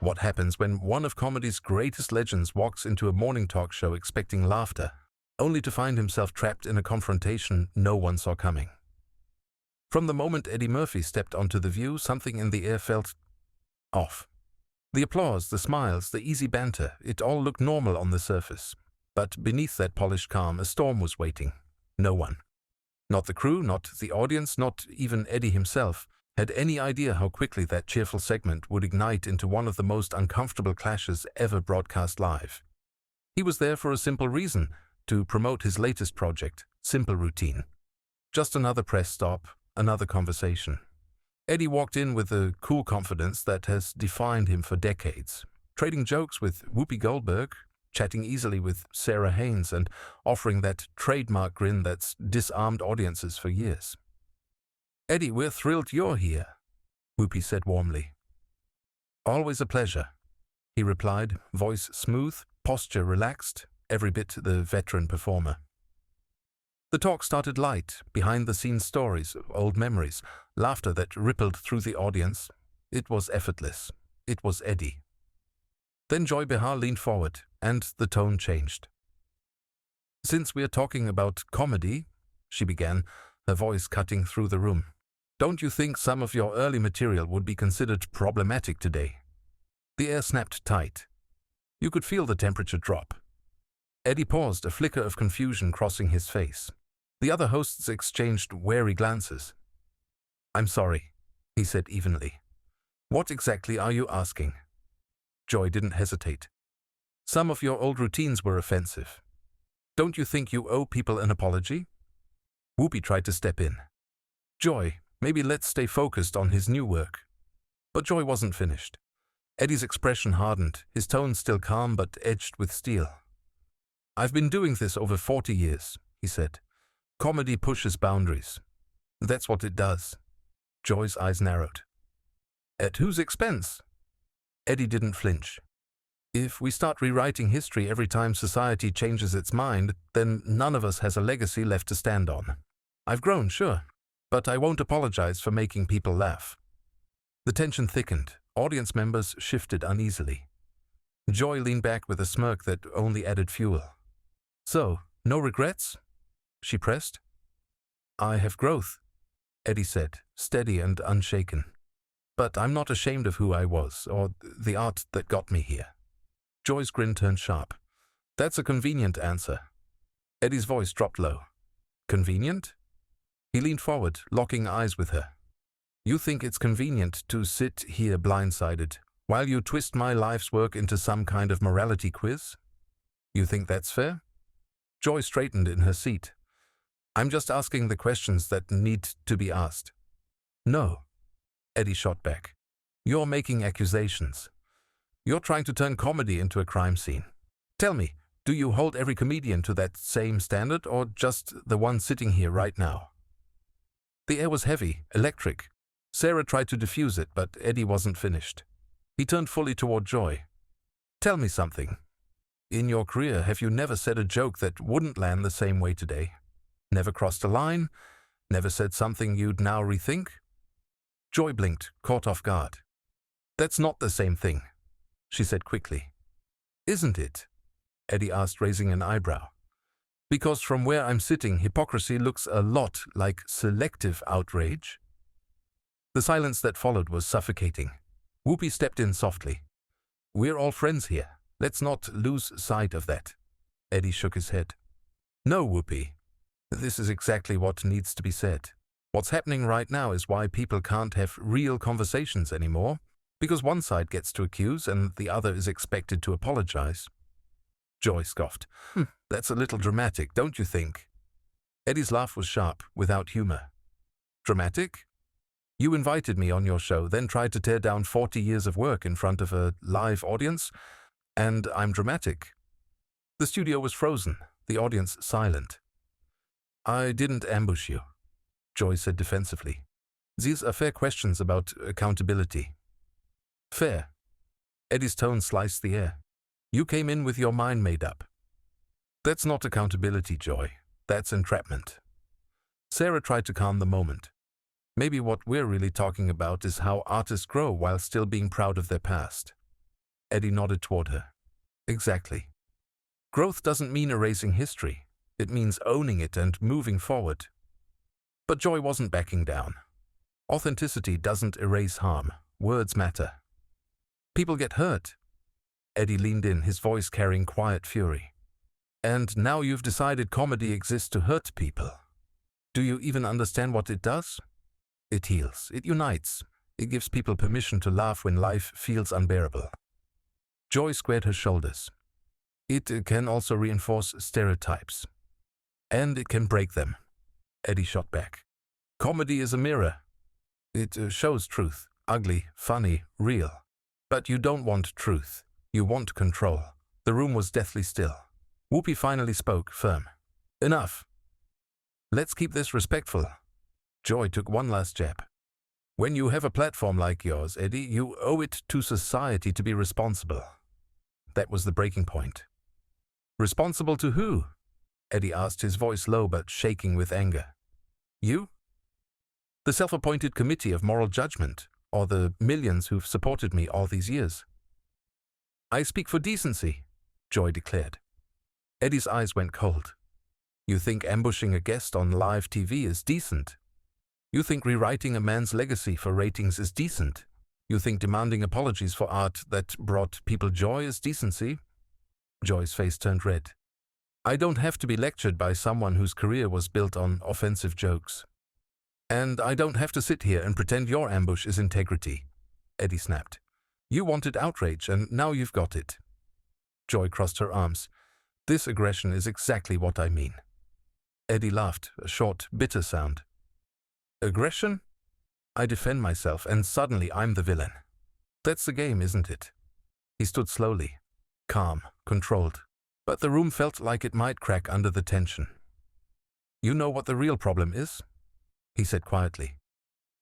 What happens when one of comedy's greatest legends walks into a morning talk show expecting laughter, only to find himself trapped in a confrontation no one saw coming? From the moment Eddie Murphy stepped onto The View, something in the air felt off. The applause, the smiles, the easy banter, it all looked normal on the surface. But beneath that polished calm, a storm was waiting. No one, not the crew, not the audience, not even Eddie himself, had any idea how quickly that cheerful segment would ignite into one of the most uncomfortable clashes ever broadcast live. He was there for a simple reason, to promote his latest project, Simple Routine. Just another press stop, another conversation. Eddie walked in with the cool confidence that has defined him for decades, trading jokes with Whoopi Goldberg, chatting easily with Sarah Haynes, and offering that trademark grin that's disarmed audiences for years. "Eddie, we're thrilled you're here," Whoopi said warmly. "Always a pleasure," he replied, voice smooth, posture relaxed, every bit the veteran performer. The talk started light, behind-the-scenes stories, old memories, laughter that rippled through the audience. It was effortless. It was Eddie. Then Joy Behar leaned forward, and the tone changed. "Since we're talking about comedy," she began, her voice cutting through the room, "don't you think some of your early material would be considered problematic today?" The air snapped tight. You could feel the temperature drop. Eddie paused, a flicker of confusion crossing his face. The other hosts exchanged wary glances. "I'm sorry," he said evenly. "What exactly are you asking?" Joy didn't hesitate. "Some of your old routines were offensive. Don't you think you owe people an apology?" Whoopi tried to step in. "Joy, maybe let's stay focused on his new work." But Joy wasn't finished. Eddie's expression hardened, his tone still calm but edged with steel. "I've been doing this over 40 years, he said. "Comedy pushes boundaries. That's what it does." Joy's eyes narrowed. "At whose expense?" Eddie didn't flinch. "If we start rewriting history every time society changes its mind, then none of us has a legacy left to stand on. I've grown, sure, but I won't apologize for making people laugh." The tension thickened. Audience members shifted uneasily. Joy leaned back with a smirk that only added fuel. "So, no regrets?" she pressed. "I have growth," Eddie said, steady and unshaken. "But I'm not ashamed of who I was, or the art that got me here." Joy's grin turned sharp. "That's a convenient answer." Eddie's voice dropped low. "Convenient?" He leaned forward, locking eyes with her. "You think it's convenient to sit here blindsided, while you twist my life's work into some kind of morality quiz? You think that's fair?" Joy straightened in her seat. "I'm just asking the questions that need to be asked." "No," Eddie shot back. "You're making accusations. You're trying to turn comedy into a crime scene. Tell me, do you hold every comedian to that same standard, or just the one sitting here right now?" The air was heavy, electric. Sarah tried to diffuse it, but Eddie wasn't finished. He turned fully toward Joy. "Tell me something. In your career, have you never said a joke that wouldn't land the same way today? Never crossed a line? Never said something you'd now rethink?" Joy blinked, caught off guard. "That's not the same thing," she said quickly. "Isn't it?" Eddie asked, raising an eyebrow. "Because from where I'm sitting, hypocrisy looks a lot like selective outrage." The silence that followed was suffocating. Whoopi stepped in softly. "We're all friends here. Let's not lose sight of that." Eddie shook his head. "No, Whoopi. This is exactly what needs to be said. What's happening right now is why people can't have real conversations anymore, because one side gets to accuse and the other is expected to apologize." Joy scoffed. That's a little dramatic, don't you think?" Eddie's laugh was sharp, without humor. "Dramatic? You invited me on your show, then tried to tear down 40 years of work in front of a live audience, and I'm dramatic?" The studio was frozen, the audience silent. "I didn't ambush you," Joy said defensively. "These are fair questions about accountability." "Fair." Eddie's tone sliced the air. "You came in with your mind made up." "That's not accountability, Joy. That's entrapment." Sarah tried to calm the moment. "Maybe what we're really talking about is how artists grow while still being proud of their past." Eddie nodded toward her. Exactly. Growth doesn't mean erasing history. It means owning it and moving forward. But Joy wasn't backing down. Authenticity doesn't erase harm. Words matter. People get hurt. Eddie leaned in, his voice carrying quiet fury. And now you've decided comedy exists to hurt people. Do you even understand what it does? It heals. It unites. It gives people permission to laugh when life feels unbearable. Joy squared her shoulders. It can also reinforce stereotypes. And it can break them. Eddie shot back. Comedy is a mirror. It shows truth. Ugly, funny, real. But you don't want truth. You want control. The room was deathly still. Whoopi finally spoke, firm. Enough. Let's keep this respectful. Joy took one last jab. When you have a platform like yours, Eddie, you owe it to society to be responsible. That was the breaking point. Responsible to who? Eddie asked, his voice low but shaking with anger. You? The self-appointed committee of moral judgment, or the millions who've supported me all these years. I speak for decency, Joy declared. Eddie's eyes went cold. You think ambushing a guest on live TV is decent? You think rewriting a man's legacy for ratings is decent? You think demanding apologies for art that brought people joy is decency? Joy's face turned red. I don't have to be lectured by someone whose career was built on offensive jokes. And I don't have to sit here and pretend your ambush is integrity, Eddie snapped. You wanted outrage, and now you've got it. Joy crossed her arms. This aggression is exactly what I mean. Eddie laughed, a short, bitter sound. Aggression? I defend myself, and suddenly I'm the villain. That's the game, isn't it? He stood slowly, calm, controlled, but the room felt like it might crack under the tension. You know what the real problem is? He said quietly.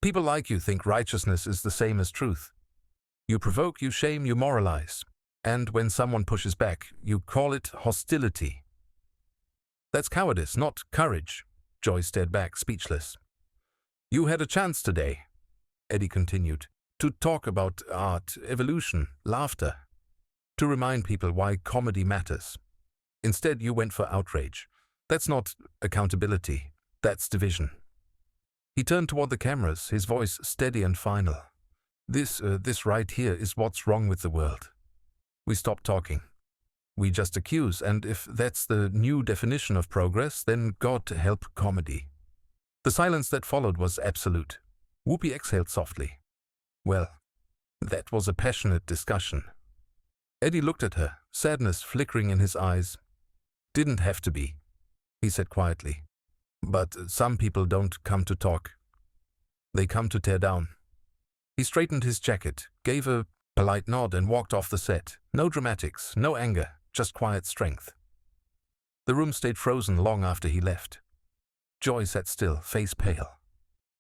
People like you think righteousness is the same as truth. You provoke, you shame, you moralize. And when someone pushes back, you call it hostility. That's cowardice, not courage. Joy stared back, speechless. You had a chance today, Eddie continued, to talk about art, evolution, laughter, to remind people why comedy matters. Instead, you went for outrage. That's not accountability, that's division. He turned toward the cameras, his voice steady and final. This right here is what's wrong with the world. We stop talking. We just accuse, and if that's the new definition of progress, then God help comedy. The silence that followed was absolute. Whoopi exhaled softly. Well, that was a passionate discussion. Eddie looked at her, sadness flickering in his eyes. Didn't have to be, he said quietly. But some people don't come to talk. They come to tear down. He straightened his jacket, gave a polite nod and walked off the set. No dramatics, no anger, just quiet strength. The room stayed frozen long after he left. Joy sat still, face pale.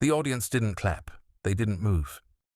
The audience didn't clap. They didn't move.